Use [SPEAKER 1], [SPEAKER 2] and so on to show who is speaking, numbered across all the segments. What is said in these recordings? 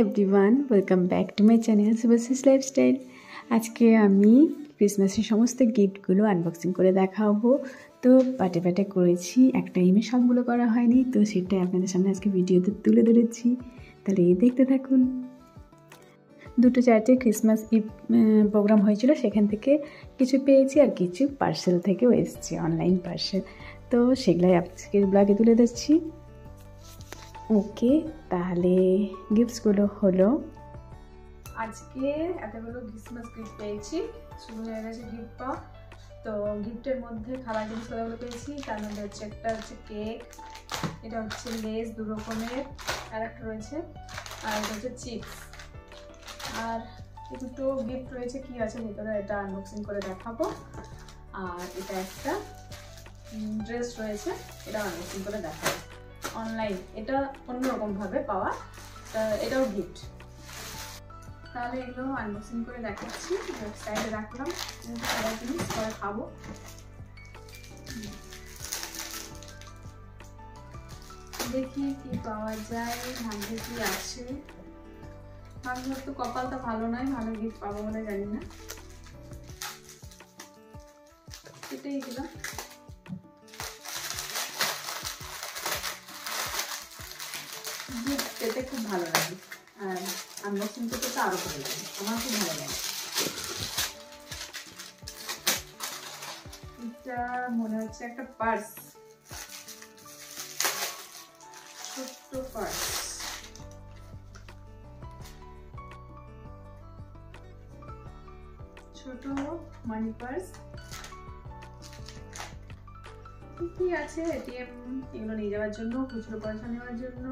[SPEAKER 1] Everyone, welcome back to my channel Shubhashis lifestyle. আজকে আমি ক্রিসমাসের সমস্ত গিফটগুলো আনবক্সিং করে দেখাবো। তো পাটে পাটে করেছি, একটা টাইমে সবগুলো করা হয়নি, তো সেটাই আপনাদের সামনে আজকে ভিডিওতে তুলে ধরেছি। তাহলে দেখতে থাকুন। দুটো চার্চে ক্রিসমাস ইভ প্রোগ্রাম হয়েছিল, সেখান থেকে কিছু পেয়েছি আর কিছু পার্সেল থেকেও এসেছে, অনলাইন পার্সেল। তো সেগুলাই আজকের ব্লগে তুলে দিচ্ছি। ওকে, তাহলে গিফটসগুলো হলো, আজকে এতগুলো ক্রিসমাস গিফট পেয়েছি, শুরু হয়ে গেছে গিফট পাওয়া। তো গিফটের মধ্যে খাবার জিনিসগুলো পেয়েছি, তার মধ্যে হচ্ছে একটা হচ্ছে কেক, এটা হচ্ছে লেস 2 রকমের, আর একটা রয়েছে, আর এটা হচ্ছে চিপস। আর দুটো গিফট রয়েছে, কি আছে ভিতরে এটা আনবক্সিং করে দেখাবো। আর এটা একটা ড্রেস রয়েছে, এটা আনবক্সিং করে দেখাবো। অনলাইন এটা অন্যরকমভাবে পাওয়া, এটাও গিফট। তাহলে এগুলো আনবক্সিং করে দেখাচ্ছি, সাইডে রাখলাম, খাবার জিনিস পরে খাবো। দেখি কি পাওয়া যায়, ভাগ্যে কি আছে। ভাগ্য তো কপালটা ভালো নয়, ভালো গিফট পাবো বলে জানি না। এটাই দিলাম। গিফট পেতে খুব ভালো লাগে, আর আনবক্সিং করতে তো আরো ভালো লাগে, আমার খুব ভালো লাগে। এটা মনে হচ্ছে একটা পার্স, ছোট্ট পার্স। ছোট মানি পার্স। কি আছে, এটিএম এগুলো নিয়ে যাওয়ার জন্য, খুচরো পয়সা নেওয়ার জন্য,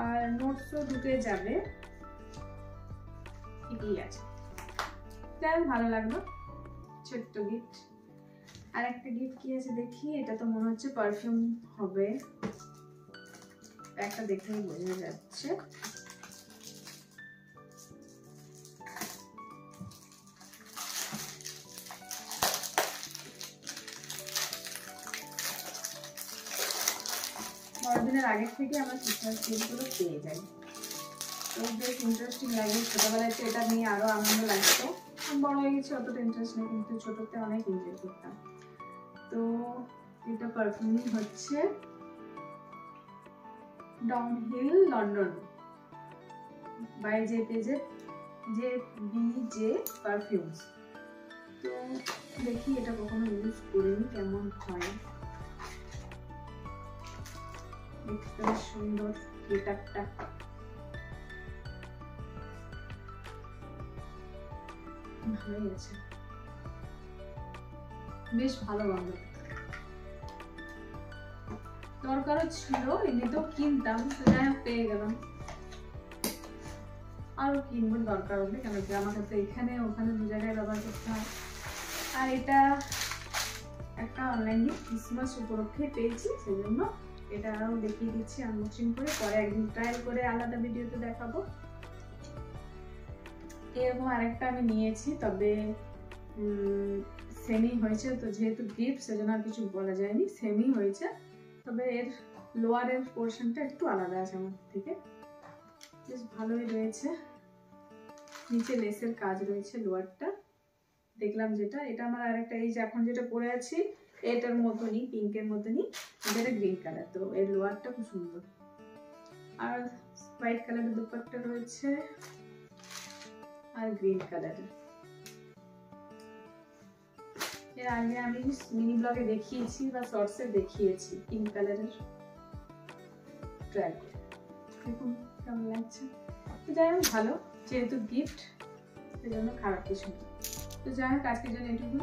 [SPEAKER 1] আর নোটসও ঢুকে যাবে। এটাই আছে, তাই ভালো লাগলো, ছোট্ট গিফট। আর একটা গিফট কি আছে দেখি, এটা তো মনে হচ্ছে পারফিউম হবে, একটা দেখেই বোঝা যাচ্ছে। বড়দিনের আগের থেকে আমরা ক্রিসমাস গিফটগুলো পেয়ে যাই, তো বেশ ইন্টারেস্টিং লাগে। ছোটবেলায় তো এটা নিয়ে আরো আনন্দ লাগতো, বড় হয়ে গেছে অতটা ইন্টারেস্ট নেই, কিন্তু ছোটতে অনেক এনজয় করতাম। তো এটা পারফিউম হচ্ছে downhill London by J perfumes. তো দেখি, এটা কখনো ইউজ করিনি, কেমন হয়। দেখতে সুন্দর গেটআপটা, ভালোই আছে, বেশ ভালো গন্ধ। দরকারও ছিল, এমনিতেও কিনতাম, তো যাই হোক পেয়ে গেলাম। আরো কিনবো দরকার হবে, কেন কি আমার কাছে এখানে ওখানে দু জায়গায় ব্যবহার করতে হয়। আর এটা একটা অনলাইনে ক্রিসমাস উপলক্ষে পেয়েছি, সেজন্য এটা আরও দেখিয়ে দিচ্ছি আনবক্সিং করে, পরে একদিন ট্রায়াল করে আলাদা ভিডিওতে দেখাবো। এরকম আরেকটা আমি নিয়েছি, তবে সেমই হয়েছে, তো যেহেতু গিফট সেজন্য আর কিছু বলা যায়নি, সেমই হয়েছে, তবে এর লোয়ারের পোর্শনটা একটু আলাদা আছে আমার থেকে, বেশ ভালোই রয়েছে। নিচে লেসের কাজ রয়েছে, লোয়ারটা দেখলাম যেটা, এটা আমার আরেকটা, এই যে এখন যেটা পরে আছি এটার মতনই, পিঙ্কের মতনই, এটা গ্রিন কালার। তো এর লোয়ারটা খুব সুন্দর, আর হোয়াইট কালারের দুপাট্টা রয়েছে, আর গ্রিন কালারের। এর আগে আমি মিনি ব্লগে দেখিয়েছি বা শর্টসে দেখিয়েছি পিঙ্ক কালারের ট্র্যাক, দেখুন কেমন লাগছে। তো যাই হোক ভালো, যেহেতু গিফট সেজন্য খারাপ কিছু নেই। তো যাই হোক আজকের জন্য এটুকু।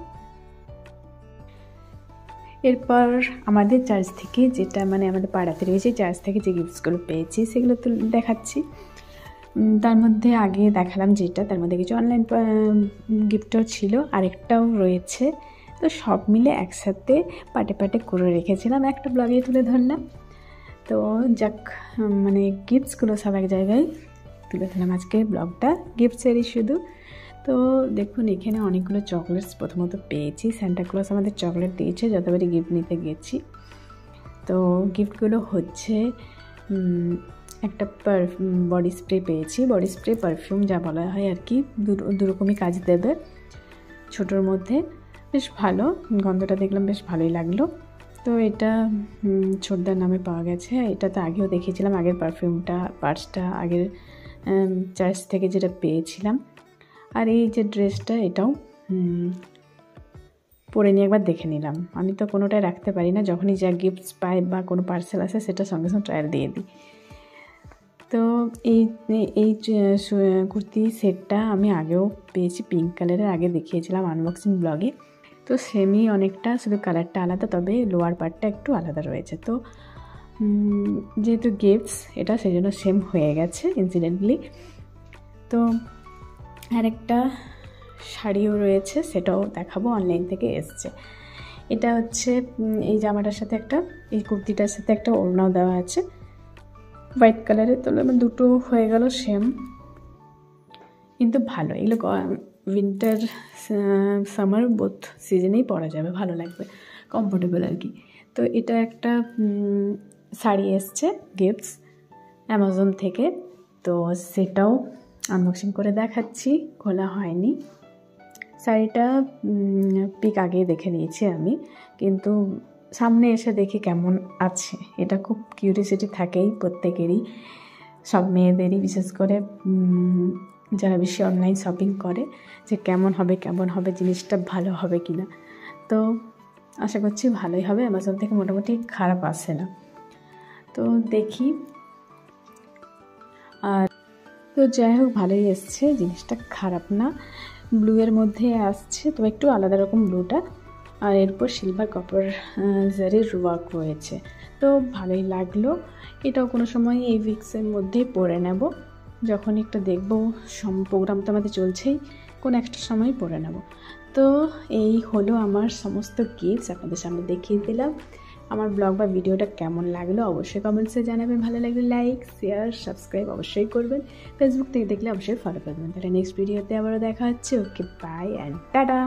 [SPEAKER 1] এরপর আমাদের চার্চ থেকে, যেটা মানে আমাদের পাড়াতে রয়েছে, চার্চ থেকে যে গিফটসগুলো পেয়েছি সেগুলো তো দেখাচ্ছি। তার মধ্যে আগে দেখালাম যেটা, তার মধ্যে কিছু অনলাইন গিফটও ছিল, আরেকটাও রয়েছে। তো সব মিলে একসাথে পাটে পাটে করে রেখেছিলাম, একটা ব্লগে তুলে ধরলাম। তো যাক, মানে গিফটসগুলো সব এক জায়গায় তুলে ধরলাম আজকের ব্লগটা, গিফটসেরই শুধু। তো দেখুন, এখানে অনেকগুলো চকলেটস প্রথমত পেয়েছি, সান্টা ক্লজ আমাদের চকলেট দিয়েছে যতবারই গিফট নিতে গেছি। তো গিফটগুলো হচ্ছে একটা বডি স্প্রে পেয়েছি। বডি স্প্রে পারফিউম যা বলা হয় আর কি, দুরকমই কাজ দেবে। ছোটোর মধ্যে বেশ ভালো, গন্ধটা দেখলাম বেশ ভালোই লাগলো। তো এটা ছোটদার নামে পাওয়া গেছে। এটা তো আগেও দেখিয়েছিলাম, আগের পার্সটা আগের চার্চ থেকে যেটা পেয়েছিলাম। আর এই যে ড্রেসটা, এটাও পরে নিয়ে একবার দেখে নিলাম। আমি তো কোনোটাই রাখতে পারি না, যখনই যা গিফটস পাই বা কোনো পার্সেল আসে সেটা সঙ্গে সঙ্গে ট্রায়াল দিয়ে দিই। তো এই কুর্তি সেটটা আমি আগেও পেয়েছি পিঙ্ক কালারের, আগে দেখিয়েছিলাম আনবক্সিং ব্লগে। তো সেমই অনেকটা, শুধু কালারটা আলাদা, তবে লোয়ার পার্টটা একটু আলাদা রয়েছে। তো যেহেতু গিফটস এটা, সেই জন্য সেম হয়ে গেছে ইনসিডেন্টলি। তো আরেকটা শাড়িও রয়েছে, সেটাও দেখাবো, অনলাইন থেকে এসছে। এটা হচ্ছে এই জামাটার সাথে এই কুর্তিটার সাথে একটা ওড়নাও দেওয়া আছে হোয়াইট কালারের। তো আমার দুটো হয়ে গেল সেম, কিন্তু ভালো। এগুলো উইন্টার সামার বোথ সিজনেই পরা যাবে, ভালো লাগবে, কমফোর্টেবল আর কি। তো এটা একটা শাড়ি এসছে গিফটস অ্যামাজন থেকে, তো সেটাও আনবক্সিং করে দেখাচ্ছি, খোলা হয়নি। শাড়িটা পিক আগে দেখে নিয়েছি আমি, কিন্তু সামনে এসে দেখি কেমন আছে। এটা খুব কিউরিয়াসিটি থাকেই প্রত্যেকেরই, সব মেয়েদেরই, বিশেষ করে যারা বেশি অনলাইন শপিং করে, যে কেমন হবে জিনিসটা, ভালো হবে কি না। তো আশা করছি ভালোই হবে, অ্যামাজন থেকে মোটামুটি খারাপ আসে না। তো দেখি। আর তো যাই হোক, ভালোই এসছে, জিনিসটা খারাপ না। ব্লুয়ের মধ্যে আসছে, তো একটু আলাদা রকম ব্লুটা, আর এরপর সিলভার কপার জারির ওয়ার্ক রয়েছে। তো ভালোই লাগলো। এটাও কোনো সময় এই উইক্সের মধ্যেই পরে নেব, যখন একটু দেখবো। প্রোগ্রাম তো আমাদের চলছেই, কোনো একটা সময় পরে নেব। তো এই হলো আমার সমস্ত গিফটস, আপনাদের সামনে দেখিয়ে দিলাম। আমার ব্লগ বা ভিডিওটা কেমন লাগলো অবশ্যই কমেন্টসে জানাবেন। ভালো লাগলে লাইক, শেয়ার, সাবস্ক্রাইব অবশ্যই করবেন। ফেসবুক থেকে দেখলে অবশ্যই ফলো করবেন। তাহলে নেক্সট ভিডিওতে আবারও দেখা হচ্ছে। ওকে, বাই অ্যান্ড টাটা।